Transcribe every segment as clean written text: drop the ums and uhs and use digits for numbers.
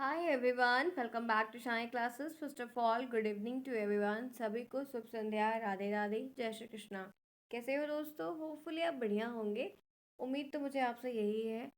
Hi everyone, welcome back to shine classes. First of all good evening to everyone. सभी को शुभ संध्या, राधे राधे, जय श्री कृष्णा। कैसे हो दोस्तों? होपफुली आप बढ़िया होंगे। उम्मीद तो मुझे आपसे यही है।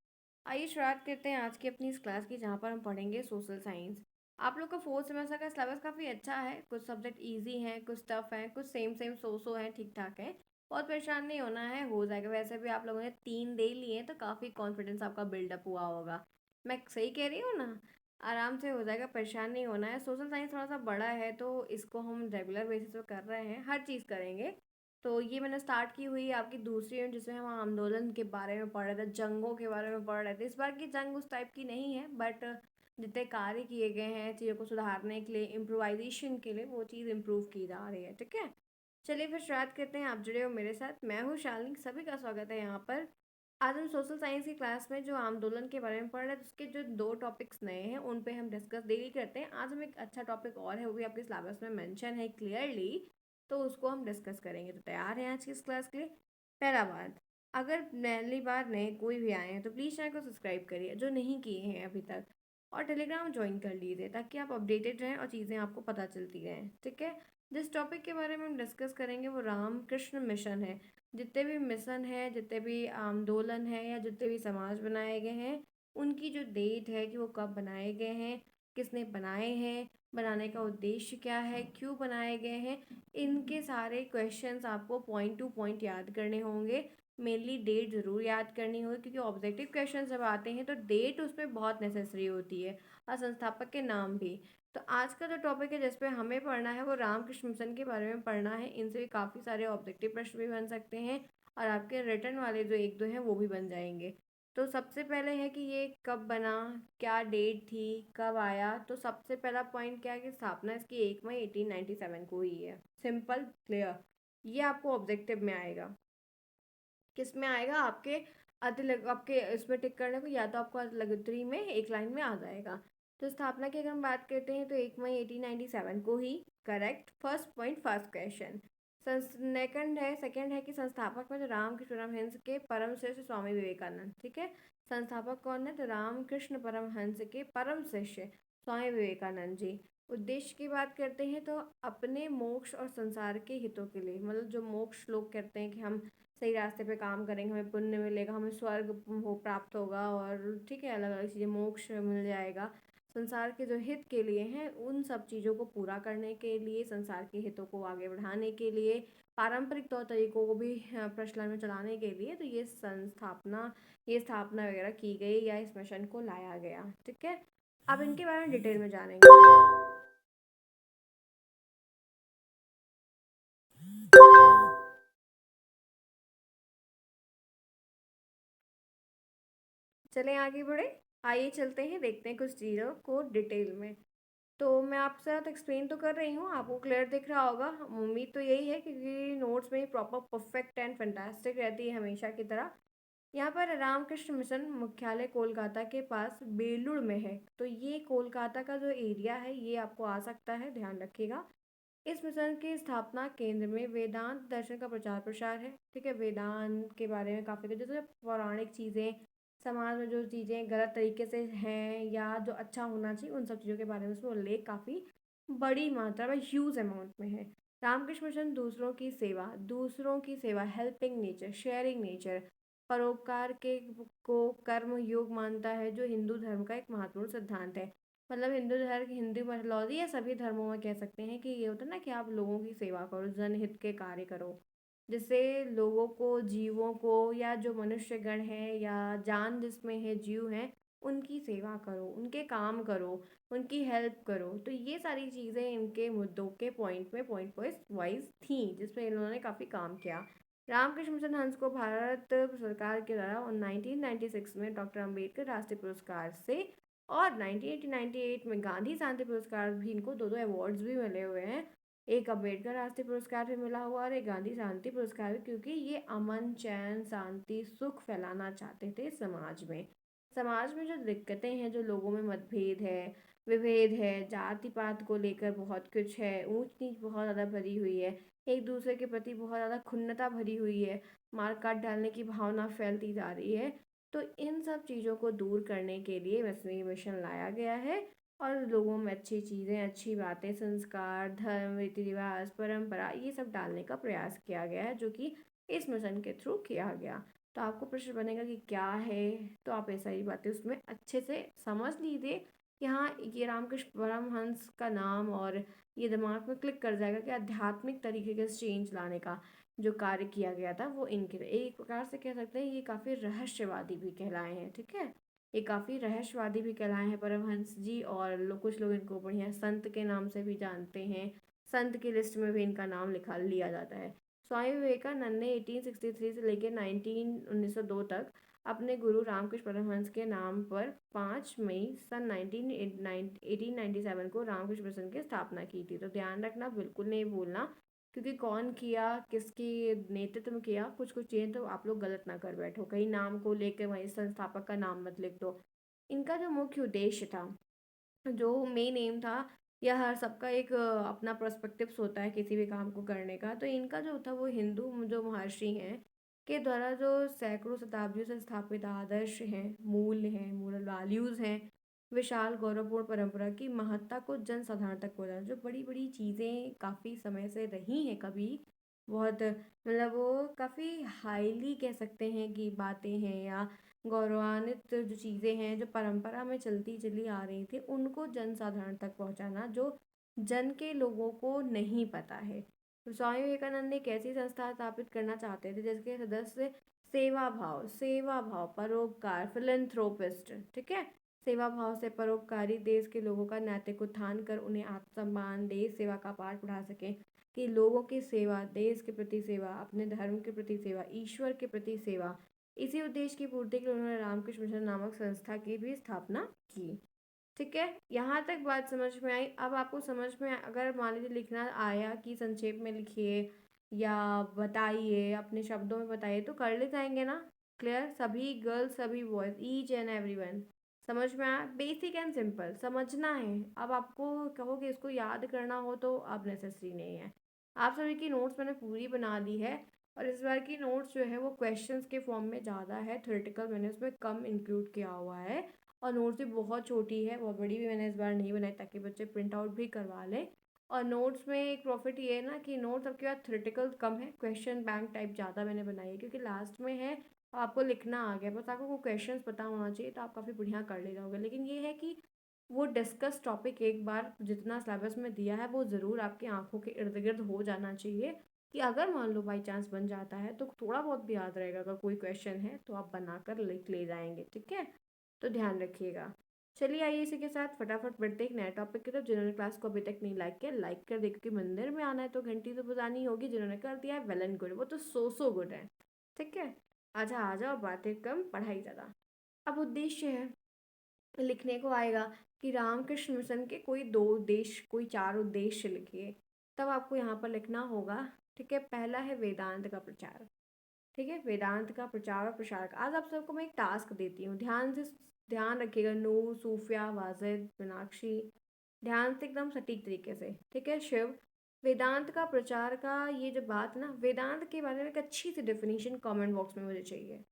आइए शुरुआत करते हैं आज की अपनी इस क्लास की, जहाँ पर हम पढ़ेंगे सोशल साइंस। आप लोग का फोर्थ सेमेस्टर का सिलेबस काफ़ी अच्छा है। कुछ सब्जेक्ट इजी हैं, कुछ टफ हैं, कुछ सेम सेम सो हैं, ठीक ठाक है। बहुत परेशान नहीं होना है, हो जाएगा। वैसे भी आप लोगों ने 3 डे लिए हैं, तो काफ़ी कॉन्फिडेंस आपका बिल्डअप हुआ होगा। मैं सही कह रही हूँ ना? आराम से हो जाएगा, परेशान नहीं होना है। सोशल साइंस थोड़ा सा बड़ा है, तो इसको हम रेगुलर बेसिस पे कर रहे हैं, हर चीज़ करेंगे। तो ये मैंने स्टार्ट की हुई आपकी दूसरी यूनिट, जिसमें हम आंदोलन के बारे में पढ़ रहे थे, जंगों के बारे में पढ़ रहे थे। इस बार की जंग उस टाइप की नहीं है, बट जितने कार्य किए गए हैं चीज़ों को सुधारने के लिए, इम्प्रोवाइजेशन के लिए, वो चीज़ इम्प्रूव की जा रही है। ठीक है, चलिए फिर शुरुआत करते हैं। आप जुड़े हो मेरे साथ, मैं हूँ शालिनी, सभी का स्वागत है यहाँ पर। आज हम सोशल साइंस की क्लास में जो आंदोलन के बारे में पढ़ रहे हैं, उसके जो 2 टॉपिक्स नए हैं उन पे हम डिस्कस डेली करते हैं। आज हम एक अच्छा टॉपिक और है, वो भी आपके सिलेबस में मेंशन है क्लियरली, तो उसको हम डिस्कस करेंगे। तो तैयार हैं आज की इस क्लास के लिए? पहला बात, अगर पहली बार नए कोई भी आए हैं तो प्लीज़ चैनल को सब्सक्राइब करिए जो नहीं किए हैं अभी तक, और टेलीग्राम ज्वाइन कर लीजिए ताकि आप अपडेटेड रहें और चीज़ें आपको पता चलती रहें। ठीक है, जिस टॉपिक के बारे में हम डिस्कस करेंगे वो रामकृष्ण मिशन है। जितने भी मिशन है, जितने भी आंदोलन है, या जितने भी समाज बनाए गए हैं, उनकी जो डेट है कि वो कब बनाए गए हैं, किसने बनाए हैं, बनाने का उद्देश्य क्या है, क्यों बनाए गए हैं, इनके सारे क्वेश्चंस आपको पॉइंट टू पॉइंट याद करने होंगे। मेनली डेट ज़रूर याद करनी होगी, क्योंकि ऑब्जेक्टिव क्वेश्चन जब आते हैं तो डेट उसमें बहुत नेसेसरी होती है, और संस्थापक के नाम भी। तो आज का जो टॉपिक है जिस पे हमें पढ़ना है वो रामकृष्ण मिशन के बारे में पढ़ना है। इनसे भी काफ़ी सारे ऑब्जेक्टिव प्रश्न भी बन सकते हैं, और आपके रिटर्न वाले जो एक दो हैं वो भी बन जाएंगे। तो सबसे पहले है कि ये कब बना, क्या डेट थी, कब आया। तो सबसे पहला पॉइंट क्या है कि स्थापना इसकी 1 मई 1897 को हुई है। Simple, clear. ये आपको ऑब्जेक्टिव में आएगा। किस में आएगा? आपके आपके इसमें टिक करने को, या तो आपको लगोतरी में एक लाइन में आ जाएगा। तो स्थापना की अगर हम बात करते हैं तो 1 मई 1897 को ही। Correct, first point, first question. Second है कि संस्थापक में तो रामकृष्ण परमहंस के परम शिष्य स्वामी विवेकानंद। ठीक है, संस्थापक कौन है? तो रामकृष्ण परमहंस के परम शिष्य स्वामी विवेकानंद जी। उद्देश्य की बात करते हैं तो अपने मोक्ष और संसार के हितों के लिए, मतलब जो मोक्ष लोग कहते हैं कि हम सही रास्ते पे काम करेंगे, हमें पुण्य मिलेगा, हमें स्वर्ग हो प्राप्त होगा, और ठीक है, अलग अलग चीज़ें, मोक्ष मिल जाएगा। संसार के जो हित के लिए हैं, उन सब चीज़ों को पूरा करने के लिए, संसार के हितों को आगे बढ़ाने के लिए, पारंपरिक तौर तरीकों को भी प्रचलन में चलाने के लिए, तो ये स्थापना वगैरह की गई, या इस मिशन को लाया गया। ठीक है, अब इनके बारे में डिटेल में जानेंगे। चलें आगे बढ़े। आइए चलते हैं, देखते हैं कुछ चीज़ों को डिटेल में। तो मैं आपके साथ एक्सप्लेन तो कर रही हूँ, आपको क्लियर दिख रहा होगा। उम्मीद तो यही है, क्योंकि नोट्स में प्रॉपर परफेक्ट एंड फैंटास्टिक रहती है हमेशा की तरह। यहाँ पर रामकृष्ण मिशन मुख्यालय कोलकाता के पास बेलूर में है। तो ये कोलकाता का जो एरिया है ये आपको आ सकता है, ध्यान रखिएगा। इस मिशन की स्थापना केंद्र में वेदांत दर्शन का प्रचार प्रसार है। ठीक है, वेदांत के बारे में काफ़ी कुछ, जैसे पौराणिक चीज़ें, समाज में जो चीज़ें गलत तरीके से हैं या जो अच्छा होना चाहिए, उन सब चीज़ों के बारे में उसमें उल्लेख काफ़ी बड़ी मात्रा में, ह्यूज अमाउंट में है। रामकृष्ण मिशन दूसरों की सेवा, हेल्पिंग नेचर, शेयरिंग नेचर, परोपकार के को कर्म योग मानता है, जो हिंदू धर्म का एक महत्वपूर्ण सिद्धांत है। मतलब हिंदू धर्म, हिंदू मैथोलॉजी, या सभी धर्मों में कह सकते हैं कि ये होता है ना कि आप लोगों की सेवा करो, जनहित के कार्य करो, जिससे लोगों को, जीवों को, या जो मनुष्य गण है या जान जिसमें है, जीव हैं, उनकी सेवा करो, उनके काम करो, उनकी हेल्प करो। तो ये सारी चीज़ें इनके मुद्दों के पॉइंट वाइज थी, जिसमें इन्होंने काफ़ी काम किया। रामकृष्ण मिशन हंस को भारत सरकार के द्वारा 1996 में डॉक्टर अंबेडकर राष्ट्रीय पुरस्कार से, और 1998 में गांधी शांति पुरस्कार भी, इनको दो दो अवार्ड्स भी मिले हुए हैं। एक अम्बेडकर राष्ट्रीय पुरस्कार भी मिला हुआ, और एक गांधी शांति पुरस्कार भी, क्योंकि ये अमन, चैन, शांति, सुख फैलाना चाहते थे समाज में। समाज में जो दिक्कतें हैं, जो लोगों में मतभेद है, विभेद है, जाति पात को लेकर बहुत कुछ है, ऊंच नीच बहुत ज़्यादा भरी हुई है, एक दूसरे के प्रति बहुत ज़्यादा खुन्नता भरी हुई है, मार काट डालने की भावना फैलती जा रही है। तो इन सब चीज़ों को दूर करने के लिए ये मिशन लाया गया है और लोगों में अच्छी चीज़ें, अच्छी बातें, संस्कार, धर्म, रीति रिवाज, परंपरा, ये सब डालने का प्रयास किया गया है, जो कि इस मिशन के थ्रू किया गया। तो आपको प्रश्न बनेगा कि क्या है, तो आप ये सारी बातें उसमें अच्छे से समझ लीजिए कि हाँ, ये रामकृष्ण परमहंस का नाम और ये दिमाग में क्लिक कर जाएगा कि आध्यात्मिक तरीके के चेंज लाने का जो कार्य किया गया था वो इनके, एक प्रकार से कह सकते हैं ये काफ़ी रहस्यवादी भी कहलाए हैं। ठीक है, ये काफ़ी रहस्यवादी भी कहलाए हैं परमहंस जी, और कुछ लोग इनको बढ़िया संत के नाम से भी जानते हैं। संत की लिस्ट में भी इनका नाम लिखा लिया जाता है। स्वामी विवेकानंद ने 1863 से लेकर 1902 तक अपने गुरु रामकृष्ण परमहंस के नाम पर 5 मई सन 1897 को रामकृष्ण मिशन की स्थापना की थी। तो ध्यान रखना, बिल्कुल नहीं भूलना, क्योंकि कौन किया, किसके नेतृत्व में किया, कुछ कुछ चीज़ें तो आप लोग गलत ना कर बैठो, कहीं नाम को लेकर वहीं संस्थापक का नाम मत लिख दो। इनका जो मुख्य उद्देश्य था, जो मेन एम था, या हर सबका एक अपना पर्सपेक्टिव्स होता है किसी भी काम को करने का, तो इनका जो था वो हिंदू जो महर्षि हैं के द्वारा जो सैकड़ों शताब्दियों से स्थापित आदर्श हैं, मूल्य हैं, मोरल वैल्यूज़ हैं, विशाल गौरवपूर्ण परंपरा की महत्ता को जन साधारण तक पहुँचाना, जो बड़ी बड़ी चीज़ें काफ़ी समय से रही हैं, कभी बहुत मतलब वो काफ़ी हाईली कह सकते हैं कि बातें हैं या गौरवान्वित जो चीज़ें हैं जो परंपरा में चलती चली आ रही थी, उनको जन साधारण तक पहुंचाना जो जन के लोगों को नहीं पता है। तो स्वामी विवेकानंद एक ऐसी संस्था स्थापित करना चाहते थे जिसके सदस्य सेवा भाव, परोपकार, फिलैंथ्रोपिस्ट, ठीक है, सेवा भाव से परोपकारी देश के लोगों का नैतिक उत्थान कर उन्हें आत्मसम्मान, देश सेवा का पाठ पढ़ा सकें, कि लोगों की सेवा, देश के प्रति सेवा, अपने धर्म के प्रति सेवा, ईश्वर के प्रति सेवा, इसी उद्देश्य की पूर्ति के लिए उन्होंने रामकृष्ण मिशन नामक संस्था की भी स्थापना की। ठीक है, यहाँ तक बात समझ में आई। अब आपको समझ में अगर मान लीजिए लिखना आया कि संक्षेप में लिखिए या बताइए, अपने शब्दों में बताइए, तो कर ले जाएंगे ना? क्लियर, सभी गर्ल्स, सभी बॉयज, ईच एंड एवरीवन, समझ में आया? बेसिक एंड सिंपल समझना है। अब आपको कहो कि इसको याद करना हो तो अब नेसेसरी नहीं है। आप सभी की नोट्स मैंने पूरी बना ली है, और इस बार की नोट्स जो है वो क्वेश्चंस के फॉर्म में ज़्यादा है, थ्योरेटिकल मैंने उसमें कम इंक्लूड किया हुआ है, और नोट्स भी बहुत छोटी है, बहुत बड़ी भी मैंने इस बार नहीं बनाई ताकि बच्चे प्रिंट आउट भी करवा लें। और नोट्स में एक प्रॉफिट ये है ना कि नोट्स आपके पास थ्योरेटिकल कम है, क्वेश्चन बैंक टाइप ज़्यादा मैंने बनाई है, क्योंकि लास्ट में है आपको लिखना आ गया, बस आपको क्वेश्चन पता होना चाहिए तो आप काफ़ी बढ़िया कर ले जाओगे। लेकिन ये है कि वो डिस्कस टॉपिक एक बार जितना सिलेबस में दिया है वो ज़रूर आपकी आंखों के इर्द गिर्द हो जाना चाहिए, कि अगर मान लो बाई चांस बन जाता है तो थोड़ा बहुत भी याद रहेगा, अगर कोई क्वेश्चन है तो आप बनाकर लिख ले जाएंगे। ठीक है, तो ध्यान रखिएगा। चलिए आइए इसी के साथ फटाफट बढ़ते एक नए टॉपिक की तरफ। जिन्होंने क्लास को अभी तक नहीं लाइक किया, लाइक कर दे, क्योंकि मंदिर में आना है तो घंटी तो बजानी होगी। जिन्होंने कर दिया है वेल एंड गुड, वो तो सो गुड है। ठीक है, आजा आ जाओ, बातें कम पढ़ाई ज़्यादा। अब उद्देश्य है, लिखने को आएगा कि रामकृष्ण मिशन के कोई 2 उद्देश्य, कोई 4 उद्देश्य लिखिए, तब आपको यहाँ पर लिखना होगा। ठीक है, पहला है वेदांत का प्रचार। ठीक है, वेदांत का प्रचार और प्रसार का। आज आप सबको मैं एक टास्क देती हूँ, ध्यान से ध्यान रखिएगा। नूर, सूफिया, वाजिद, मीनाक्षी, ध्यान से एकदम सटीक तरीके से। ठीक है, शिव, वेदांत का प्रचार का ये जो बात ना, वेदांत के बारे में एक अच्छी सी डेफिनेशन कमेंट बॉक्स में मुझे चाहिए।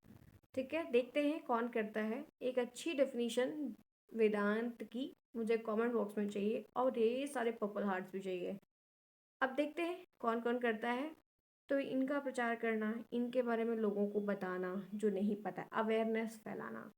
ठीक है, देखते हैं कौन करता है। एक अच्छी डेफिनेशन वेदांत की मुझे कमेंट बॉक्स में चाहिए, और ढेर सारे पर्पल हार्ट्स भी चाहिए। अब देखते हैं कौन कौन करता है। तो इनका प्रचार करना, इनके बारे में लोगों को बताना जो नहीं पता, अवेयरनेस फैलाना।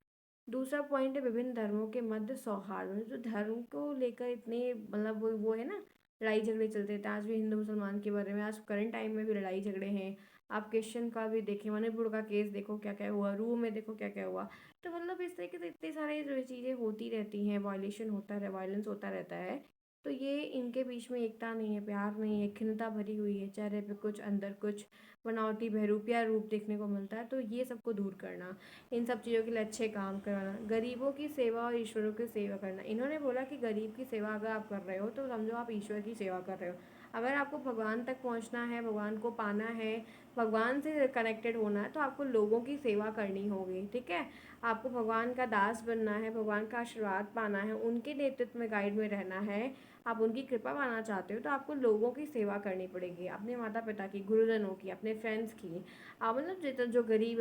दूसरा पॉइंट है विभिन्न धर्मों के मध्य सौहार्द, मतलब जो धर्म को लेकर इतने मतलब वो है ना, लड़ाई झगड़े चलते थे। आज भी हिंदू मुसलमान के बारे में, आज करंट टाइम में भी लड़ाई झगड़े हैं। आप क्रिश्चियन का भी देखें, मणिपुर का केस देखो क्या क्या हुआ, रू में देखो क्या क्या हुआ। तो मतलब इस तरीके से इतने सारे जो चीज़ें होती रहती हैं, वायलेशन होता रहे, वायलेंस होता रहता है। तो ये इनके बीच में एकता नहीं है, प्यार नहीं है, खिन्नता भरी हुई है, चेहरे पे कुछ अंदर कुछ, बनावटी बहरूपिया रूप देखने को मिलता है। तो ये सबको दूर करना, इन सब चीज़ों के लिए अच्छे काम करवाना, गरीबों की सेवा और ईश्वरों की सेवा करना। इन्होंने बोला कि गरीब की सेवा अगर आप कर रहे हो तो समझो आप ईश्वर की सेवा कर रहे हो। अगर आपको भगवान तक पहुंचना है, भगवान को पाना है, भगवान से कनेक्टेड होना है, तो आपको लोगों की सेवा करनी होगी। ठीक है, आपको भगवान का दास बनना है, भगवान का आशीर्वाद पाना है, उनके नेतृत्व में गाइड में रहना है, आप उनकी कृपा पाना चाहते हो, तो आपको लोगों की सेवा करनी पड़ेगी, अपने माता पिता की, गुरुजनों की, अपने फ्रेंड्स की। आप मतलब जितना जो गरीब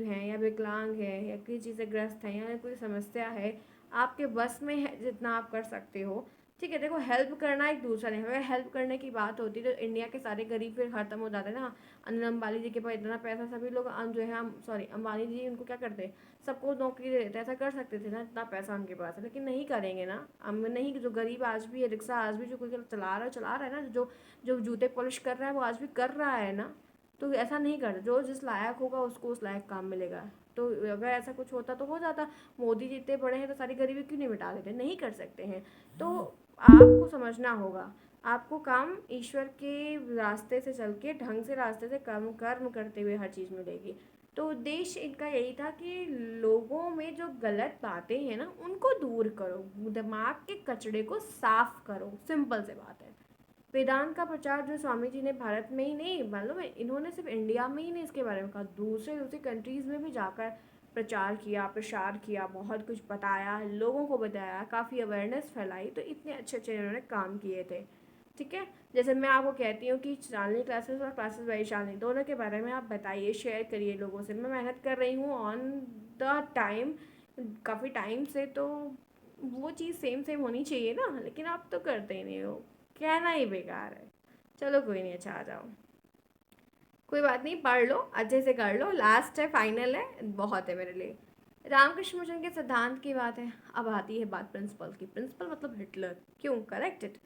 हैं या विकलांग है या किसी चीज़ से ग्रस्त हैं या कोई समस्या है, आपके बस में है जितना आप कर सकते हो। ठीक है, देखो हेल्प करना एक दूसरा नहीं, अगर हेल्प करने की बात होती तो इंडिया के सारे गरीब फिर खत्म हो जाते ना। अनिल अंबानी जी के पास इतना पैसा, सभी लोग जो है हम सॉरी अंबानी जी उनको क्या करते, सबको नौकरी दे देते, ऐसा कर सकते थे ना, इतना पैसा उनके पास है, लेकिन नहीं करेंगे ना। हम नहीं, जो गरीब आज भी है, रिक्शा आज भी जो कोई चला रहा है ना, जो जो जूते पॉलिश कर रहा है वो आज भी कर रहा है ना। तो ऐसा नहीं करते, जो जिस लायक होगा उसको उस लायक काम मिलेगा। तो अगर ऐसा कुछ होता तो हो जाता। मोदी जी इतने बड़े हैं तो सारी गरीबी क्यों नहीं मिटा देते, नहीं कर सकते हैं। तो आपको समझना होगा, आपको काम ईश्वर के रास्ते से चल के, ढंग से रास्ते से कर्म कर्म करते हुए हर चीज़ मिलेगी। तो उद्देश्य इनका यही था कि लोगों में जो गलत बातें हैं ना उनको दूर करो, दिमाग के कचड़े को साफ करो, सिंपल से बात है। वेदांत का प्रचार जो स्वामी जी ने भारत में ही नहीं, मालूम है, इन्होंने सिर्फ इंडिया में ही नहीं इसके बारे में कहा, दूसरे दूसरे कंट्रीज़ में भी जाकर प्रचार किया, प्रसार किया, बहुत कुछ बताया, लोगों को बताया, काफ़ी अवेयरनेस फैलाई, तो इतने अच्छे अच्छे इन्होंने काम किए थे। ठीक है, जैसे मैं आपको कहती हूँ कि शालिनी क्लासेस और क्लासेस बाई शालिनी दोनों के बारे में आप बताइए, शेयर करिए लोगों से। मैं मेहनत कर रही हूँ ऑन द टाइम, काफ़ी टाइम से, तो वो चीज़ सेम सेम होनी चाहिए ना, लेकिन आप तो करते ही नहीं हो, कहना ही बेकार है। चलो कोई नहीं, अच्छा आ जाओ, कोई बात नहीं, पढ़ लो अच्छे से, कर लो, लास्ट है, फाइनल है, बहुत है मेरे लिए। रामकृष्ण मिशन के सिद्धांत की बात है, अब आती है बात प्रिंसिपल की। प्रिंसिपल मतलब हिटलर, क्यों, करेक्टेड।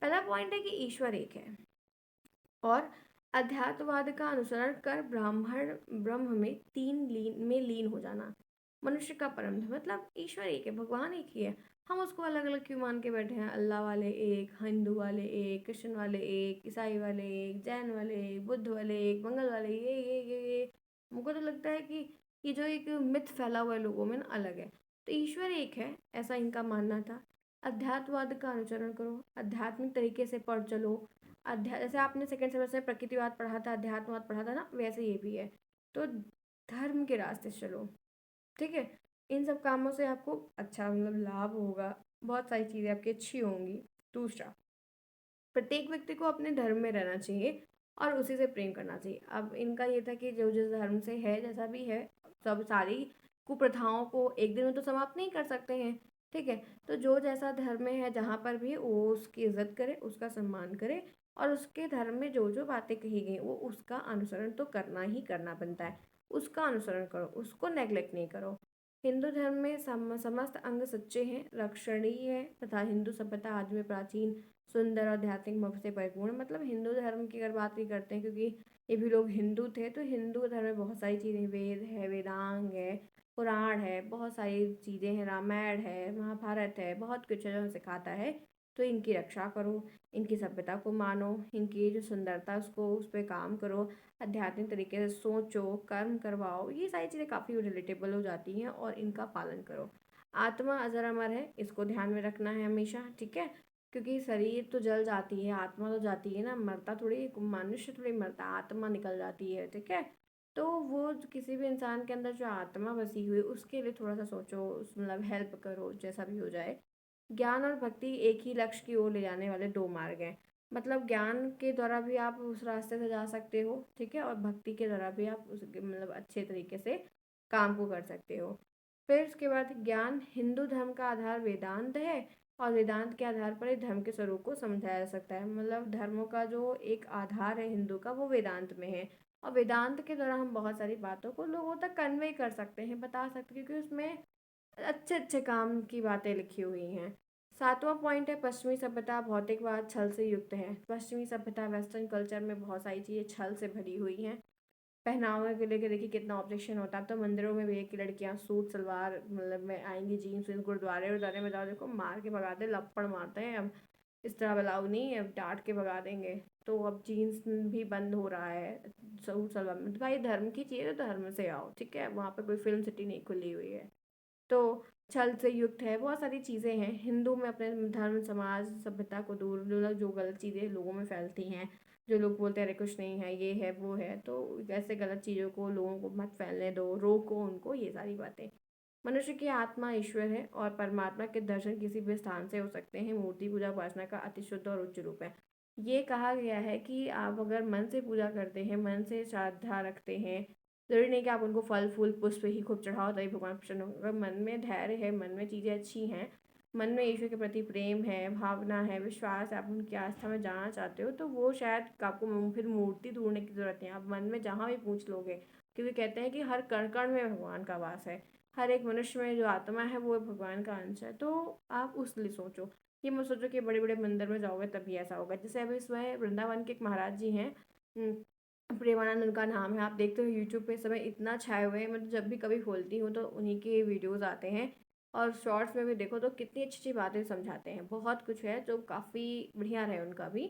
पहला पॉइंट है कि ईश्वर एक है और अध्यात्मवाद का अनुसरण कर ब्राह्मण ब्रह्म में लीन हो जाना मनुष्य का परम धर्म। मतलब ईश्वर एक है, भगवान एक ही है, हम उसको अलग अलग क्यों मान के बैठे हैं। अल्लाह वाले एक, हिंदू वाले एक, क्रिश्चियन वाले एक, ईसाई वाले एक, जैन वाले एक, बुद्ध वाले एक, मंगल वाले ये मुझको तो लगता है कि ये जो एक मिथ फैला हुआ है लोगों में ना, अलग है। तो ईश्वर एक है, ऐसा इनका मानना था। अध्यात्मवाद का अनुसरण करो, आध्यात्मिक तरीके से पढ़ चलो। जैसे आपने सेकंड सेमेस्टर में प्रकृतिवाद पढ़ा था, अध्यात्मवाद पढ़ा था ना, वैसे ये भी है। तो धर्म के रास्ते से चलो, ठीक है। इन सब कामों से आपको अच्छा मतलब लाभ होगा, बहुत सारी चीज़ें आपकी अच्छी होंगी। दूसरा, प्रत्येक व्यक्ति को अपने धर्म में रहना चाहिए और उसी से प्रेम करना चाहिए। अब इनका ये था कि जो जिस धर्म से है, जैसा भी है, सब सारी कुप्रथाओं को एक दिन में तो समाप्त नहीं कर सकते हैं। ठीक है, तो जो जैसा धर्म में है, जहाँ पर भी वो उसकी इज्जत करे, उसका सम्मान करे, और उसके धर्म में जो जो बातें कही गई वो उसका अनुसरण तो करना ही करना बनता है। उसका अनुसरण करो, उसको नेग्लेक्ट नहीं करो। हिंदू धर्म में समस्त अंग सच्चे हैं, रक्षणीय है, तथा हिंदू सभ्यता आज में प्राचीन, सुंदर और आध्यात्मिक महत्व से परिपूर्ण। मतलब हिंदू धर्म की अगर बात भी करते हैं, क्योंकि ये भी लोग हिंदू थे, तो हिंदू धर्म में बहुत सारी चीज़ें, वेद है, वेदांग है, पुराण है, बहुत सारी चीज़ें हैं, रामायण है, महाभारत है, बहुत कुछ है जो सिखाता है। तो इनकी रक्षा करो, इनकी सभ्यता को मानो, इनकी जो सुंदरता उसको, उस पर काम करो, आध्यात्मिक तरीके से सोचो, कर्म करवाओ, ये सारी चीज़ें काफ़ी रिलेटेबल हो जाती हैं, और इनका पालन करो। आत्मा अजर अमर है, इसको ध्यान में रखना है हमेशा, ठीक है। क्योंकि शरीर तो जल जाती है, आत्मा तो जाती है ना, मरता थोड़ी, मनुष्य थोड़ी मरता, आत्मा निकल जाती है, ठीक है। तो वो किसी भी इंसान के अंदर जो आत्मा बसी हुई है, उसके लिए थोड़ा सा सोचो, उस मतलब हेल्प करो, जैसा भी हो जाए। ज्ञान और भक्ति एक ही लक्ष्य की ओर ले जाने वाले दो मार्ग हैं। मतलब ज्ञान के द्वारा भी आप उस रास्ते से जा सकते हो, ठीक है, और भक्ति के द्वारा भी आप उस मतलब अच्छे तरीके से काम को कर सकते हो। फिर उसके बाद ज्ञान, हिंदू धर्म का आधार वेदांत है, और वेदांत के आधार पर ही धर्म के स्वरूप को समझाया जा सकता है। मतलब धर्मों का जो एक आधार है हिंदू का, वो वेदांत में है, और वेदांत के द्वारा हम बहुत सारी बातों को लोगों तक कन्वे कर सकते हैं, बता सकते हैं, क्योंकि उसमें अच्छे अच्छे काम की बातें लिखी हुई हैं। सातवां पॉइंट है, पश्चिमी सभ्यता भौतिकवाद छल से युक्त है। पश्चिमी सभ्यता, वेस्टर्न कल्चर में बहुत सारी चीज़ें छल से भरी हुई हैं। पहनावे को लेकर देखिए कितना ऑब्जेक्शन होता है। अब तो मंदिरों में भी एक लड़कियां सूट सलवार मतलब में आएंगी, जीन्स वीन्स, गुरुद्वारे उर्द्वारे में जाओ, देखो मार के भगाते, लपड़ मारते हैं। अब इस तरह अलाउ नहीं है, अब डांट के भगा देंगे। तो अब जीन्स भी बंद हो रहा है, सूट सलवार में। तो भाई धर्म की चीज़ है तो धर्म से आओ, ठीक है, वहाँ पे कोई फिल्म सिटी नहीं खुली हुई है। तो छल से युक्त है, बहुत सारी चीज़ें हैं। हिंदू में अपने धर्म, समाज, सभ्यता को दूर, जो गलत चीज़ें लोगों में फैलती हैं, जो लोग बोलते हैं अरे कुछ नहीं है, ये है वो है, तो ऐसे गलत चीज़ों को लोगों को मत फैलने दो, रोको उनको, ये सारी बातें। मनुष्य की आत्मा ईश्वर है और परमात्मा के दर्शन किसी भी स्थान से हो सकते हैं। मूर्ति पूजा उपासना का अति शुद्ध और उच्च रूप है। ये कहा गया है कि आप अगर मन से पूजा करते हैं, मन से श्रद्धा रखते हैं, जरूरी नहीं कि आप उनको फल फूल पुष्प ही खूब चढ़ाओ तभी भगवान प्रसन्न होंगे। अगर मन में धैर्य है, मन में चीज़ें अच्छी हैं, मन में ईश्वर के प्रति प्रेम है, भावना है, विश्वास है, आप उनकी आस्था में जाना चाहते हो, तो वो शायद आपको फिर मूर्ति ढूंढने की जरूरत नहीं है। आप मन में जहाँ भी पूछ लोगे, क्योंकि कहते हैं कि हर कण कण में भगवान का वास है। हर एक मनुष्य में जो आत्मा है वो भगवान का अंश है। तो आप उस लिए सोचो, ये मत सोचो कि बड़े बड़े मंदिर में जाओगे तभी ऐसा होगा। जैसे अभी इसमें वृंदावन के एक महाराज जी हैं, प्रेमानंद उनका नाम है। आप देखते हो यूट्यूब पे इस समय इतना छाए हुए हैं, मतलब जब भी कभी खोलती हूँ तो उन्हीं के वीडियोज़ आते हैं। और शॉर्ट्स में भी देखो तो कितनी अच्छी अच्छी बातें समझाते हैं। बहुत कुछ है जो काफ़ी बढ़िया रहे उनका भी।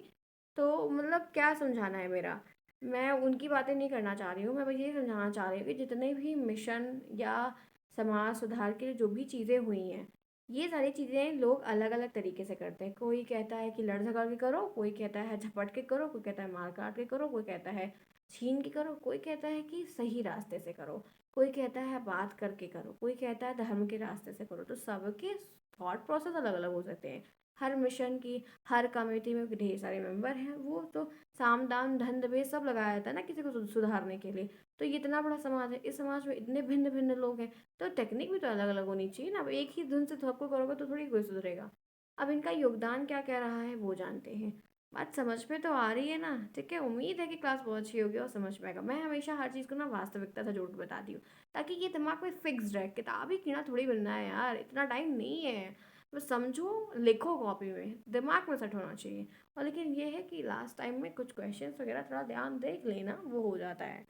तो मतलब क्या समझाना है मेरा, मैं उनकी बातें नहीं करना चाह रही हूँ, मैं बस ये समझाना चाह रही हूँ कि जितने भी मिशन या समाज सुधार के लिए जो भी चीज़ें हुई हैं, ये सारी चीज़ें लोग अलग अलग तरीके से करते हैं। कोई कहता है कि लड़ झगड़ के करो, कोई कहता है झपट के करो, कोई कहता है मार काट के करो, कोई कहता है छीन के करो, कोई कहता है कि सही रास्ते से करो, कोई कहता है बात करके करो, कोई कहता है धर्म के रास्ते से करो। तो सबके थॉट प्रोसेस अलग अलग हो सकते हैं। हर मिशन की, हर कमेटी में ढेर सारे मेंबर हैं, वो तो साम दाम दंड भेद सब लगाया जाता है ना किसी को सुधारने के लिए। तो ये इतना बड़ा समाज है, इस समाज में इतने भिन्न भिन्न लोग हैं, तो टेक्निक भी तो अलग अलग होनी चाहिए ना। अब एक ही धुन से सबको करोगे तो थोड़ी कोई सुधरेगा। अब इनका योगदान क्या कह रहा है वो जानते हैं। बात समझ में तो आ रही है ना? ठीक है, उम्मीद है कि क्लास बहुत अच्छी होगी और समझ में आएगा। मैं हमेशा हर चीज़ को ना वास्तविकता से जोड़ के बताती हूँ, ताकि ये दिमाग में फिक्स्ड रहे। किताब ही कीड़ा थोड़ी बनना है यार, इतना टाइम नहीं है। बस समझो, लिखो कॉपी में, दिमाग में सेट होना चाहिए। और लेकिन ये है कि लास्ट टाइम में कुछ क्वेश्चंस वगैरह थोड़ा ध्यान देख लेना, वो हो जाता है।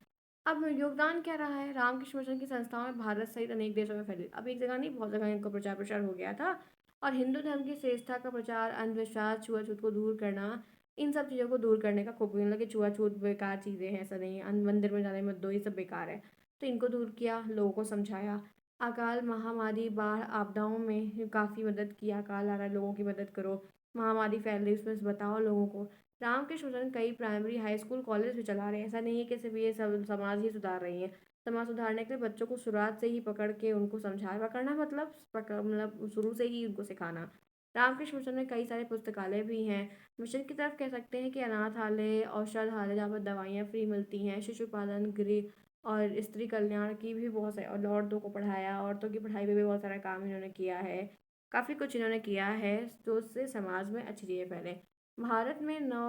अब योगदान क्या रहा है? रामकृष्ण मिशन की संस्थाओं में भारत सहित अनेक देशों में फैली। अब एक जगह नहीं, बहुत जगह इनका प्रचार प्रसार हो गया था। और हिंदू धर्म की श्रेष्ठता का प्रचार, अंधविश्वास, छुआछूत को दूर करना, इन सब चीज़ों को दूर करने का खूब, मतलब कि छुआछूत बेकार चीज़ें हैं, ऐसा नहीं है, मंदिर में जाने मत दो, ये सब बेकार है। तो इनको दूर किया, लोगों को समझाया। अकाल महामारी बाढ़ आपदाओं में काफ़ी मदद की। अकाल आ रहा है, लोगों की मदद करो। महामारी फैल रही, उसमें बताओ लोगों को। रामकृष्ण मिशन कई प्राइमरी, हाई स्कूल, कॉलेज भी चला रहे हैं। ऐसा नहीं है कि सिर्फ ये सब समाज ही सुधार रही है। समाज सुधारने के लिए बच्चों को शुरुआत से ही पकड़ के उनको पकड़ना मतलब मतलब शुरू से ही उनको सिखाना। रामकृष्ण मिशन में कई सारे पुस्तकालय भी हैं। मिशन की तरफ कह सकते हैं कि अनाथालय, औषधालय जहाँ पर दवाइयाँ फ्री मिलती हैं, शिशुपालन, गृह और स्त्री कल्याण की भी बहुत सारी, और औरतों को पढ़ाया, औरतों की पढ़ाई में भी बहुत सारा काम इन्होंने किया है। काफ़ी कुछ इन्होंने किया है जो उससे समाज में अच्छी चीज़ें फैले। भारत में नौ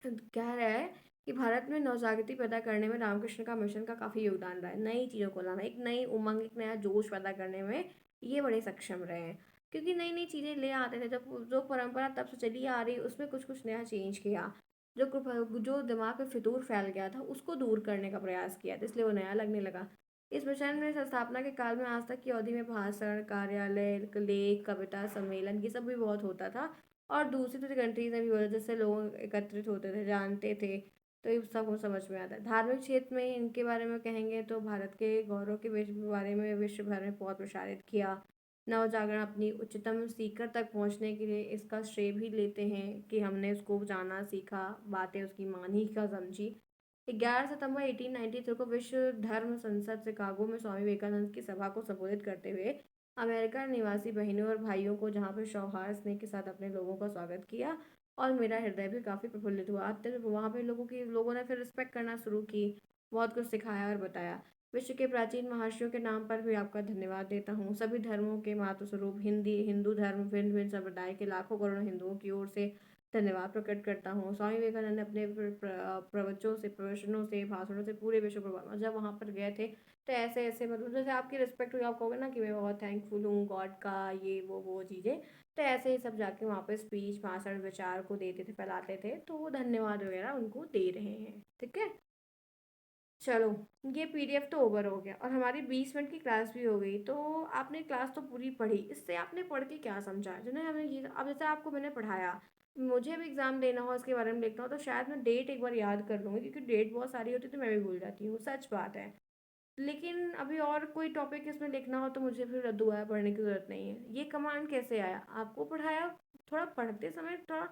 कह रहा है कि भारत में नवजागृति पैदा करने में रामकृष्ण का मिशन का काफ़ी योगदान रहा है। नई चीज़ों को लाना, एक नई उमंग, एक नया जोश पैदा करने में ये बड़े सक्षम रहे हैं। क्योंकि नई नई चीज़ें ले आते थे, जब जो परंपरा तब से चली आ रही उसमें कुछ कुछ नया चेंज किया। जो दिमाग में फितूर फैल गया था उसको दूर करने का प्रयास किया था, इसलिए वो नया लगने लगा। इस मिशन में स्थापना के काल में आज तक की अवधि में भाषण, कार्यालय, लेख, कविता, सम्मेलन, ये सब भी बहुत होता था। और दूसरी दूसरी कंट्रीज में भी होता, जिससे लोग एकत्रित होते थे, जानते थे। तो ये सबको समझ में आता है। धार्मिक क्षेत्र में इनके बारे में कहेंगे तो भारत के गौरव के बारे में विश्व भर में बहुत प्रसारित किया। नवजागरण अपनी उच्चतम शिखर तक पहुंचने के लिए इसका श्रेय भी लेते हैं कि हमने उसको जाना, सीखा, बातें उसकी मानी का समझी। 11 सितंबर 1893 को विश्व धर्म संसद शिकागो में स्वामी विवेकानंद की सभा को संबोधित करते हुए अमेरिका निवासी बहनों और भाइयों को, जहाँ पे सौहार्द स्नेह के साथ अपने लोगों का स्वागत किया। और मेरा हृदय भी काफ़ी प्रफुल्लित हुआ। आते वहाँ पे लोगों ने फिर रिस्पेक्ट करना शुरू की। बहुत कुछ सिखाया और बताया। विश्व के प्राचीन महर्षियों के नाम पर भी आपका धन्यवाद देता हूँ। सभी धर्मों के महत्व स्वरूप हिंदू धर्म, भिन्न भिन्न संप्रदाय के लाखों करोड़ों हिंदुओं की ओर से धन्यवाद प्रकट करता हूँ। स्वामी विवेकानंद ने अपने प्रवचनों से, भाषणों से पूरे विश्व पर, जब वहाँ पर गए थे तो ऐसे ऐसे, मतलब जैसे आपकी रिस्पेक्ट हुई, आप कहोगे ना कि मैं बहुत थैंकफुल हूँ गॉड का, ये वो चीज़ें। तो ऐसे ही सब जाके वहाँ पे स्पीच, भाषण, विचार को देते थे, फैलाते थे। तो वो धन्यवाद वगैरह उनको दे रहे हैं। ठीक है, चलो, ये पीडीएफ तो ओवर हो गया और हमारी 20 मिनट की क्लास भी हो गई। तो आपने क्लास तो पूरी पढ़ी, इससे आपने पढ़ के क्या समझा? जिन्हें हमने ये, अब जैसे आपको मैंने पढ़ाया, मुझे भी एग्जाम देना हो, इसके बारे में लिखना हो, तो शायद मैं डेट एक बार याद कर लूँगी, क्योंकि डेट बहुत सारी होती है तो मैं भी भूल जाती हूँ, सच बात है। लेकिन अभी और कोई टॉपिक इसमें लिखना हो तो मुझे फिर दोबारा पढ़ने की ज़रूरत नहीं है। ये कमांड कैसे आया? आपको पढ़ाया, थोड़ा पढ़ते समय थोड़ा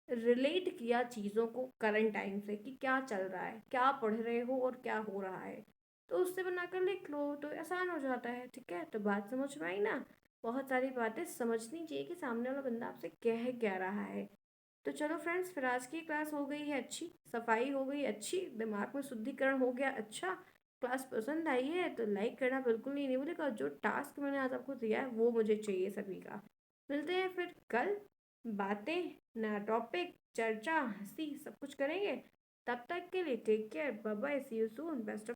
रिलेट किया चीज़ों को करंट टाइम से, कि क्या चल रहा है, क्या पढ़ रहे हो और क्या हो रहा है। तो उससे बनाकर लिख लो तो आसान हो जाता है। ठीक है, तो बात समझ में आई ना। बहुत सारी बातें समझनी चाहिए कि सामने वाला बंदा आपसे कह क्या रहा है। तो चलो फ्रेंड्स, फिर आज की क्लास हो गई है अच्छी, सफाई हो गई अच्छी, दिमाग में शुद्धिकरण हो गया अच्छा। क्लास पसंद आई है तो लाइक करना बिल्कुल नहीं भूलिएगा। जो टास्क मैंने आज आपको दिया है वो मुझे चाहिए सभी का। मिलते हैं फिर कल। बातें, नया टॉपिक, चर्चा, हंसी, सब कुछ करेंगे। तब तक के लिए take care, bye bye, see you soon, best